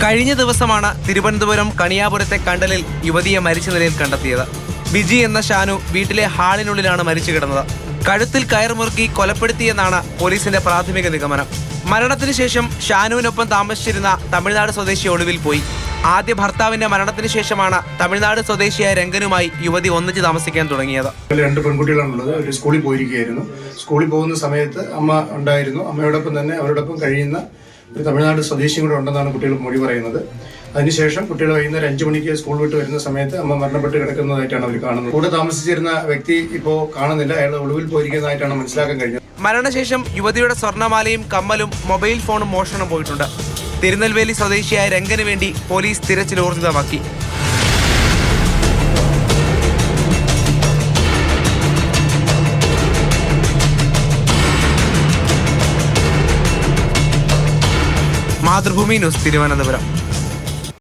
കഴിഞ്ഞ ദിവസമാണ് തിരുവനന്തപുരം കണിയാപുരത്തെ കണ്ടലിൽ യുവതിയെ മരിച്ച നിലയിൽ കണ്ടെത്തിയത്. ബിജി എന്ന ഷാനു വീട്ടിലെ ഹാളിനുള്ളിലാണ് മരിച്ചു കിടന്നത്. കഴുത്തിൽ കയർമുറുക്കി കൊലപ്പെടുത്തിയെന്നാണ് പോലീസിന്റെ പ്രാഥമിക നിഗമനം. മരണത്തിന് ശേഷം ഷാനുവിനൊപ്പം താമസിച്ചിരുന്ന തമിഴ്നാട് സ്വദേശി ഒളിവിൽ പോയി. ആദ്യ ഭർത്താവിന്റെ മരണത്തിന് ശേഷമാണ് തമിഴ്നാട് സ്വദേശിയായ രംഗനുമായി യുവതി ഒന്നിച്ച് താമസിക്കാൻ തുടങ്ങിയത്. 2 പെൺകുട്ടികളാണുള്ളത്. ഒരു സ്കൂളിൽ പോയിരിക്കുകയായിരുന്നു. സ്കൂളിൽ പോകുന്ന സമയത്ത് അമ്മ ഉണ്ടായിരുന്നു. അമ്മയോടൊപ്പം തന്നെ അവരോടൊപ്പം കഴിയുന്ന ഒരു തമിഴ്നാട് സ്വദേശിയും കൂടെ ഉണ്ടെന്നാണ് കുട്ടികൾ മൊഴി പറയുന്നത്. അതിനുശേഷം കുട്ടികൾ വൈകുന്നേരം 5 മണിക്ക് സ്കൂൾ വിട്ട് വരുന്ന സമയത്ത് അമ്മ മരണപ്പെട്ട് കിടക്കുന്നതായിട്ടാണ് അവർ കാണുന്നത്. കൂടെ താമസിച്ചിരുന്ന വ്യക്തി ഇപ്പോൾ കാണുന്നില്ല. അയാൾ ഒളിവിൽ പോയിരിക്കുന്നതായിട്ടാണ് മനസ്സിലാക്കാൻ കഴിഞ്ഞത്. മരണശേഷം യുവതിയുടെ സ്വർണ്ണമാലയും കമ്മലും മൊബൈൽ ഫോണും മോഷണം പോയിട്ടുണ്ട്. തിരുനെൽവേലി സ്വദേശിയായ രംഗന് വേണ്ടി പോലീസ് തിരച്ചിൽ ഊർജിതമാക്കി. മാതൃഭൂമി ന്യൂസ്, തിരുവനന്തപുരം.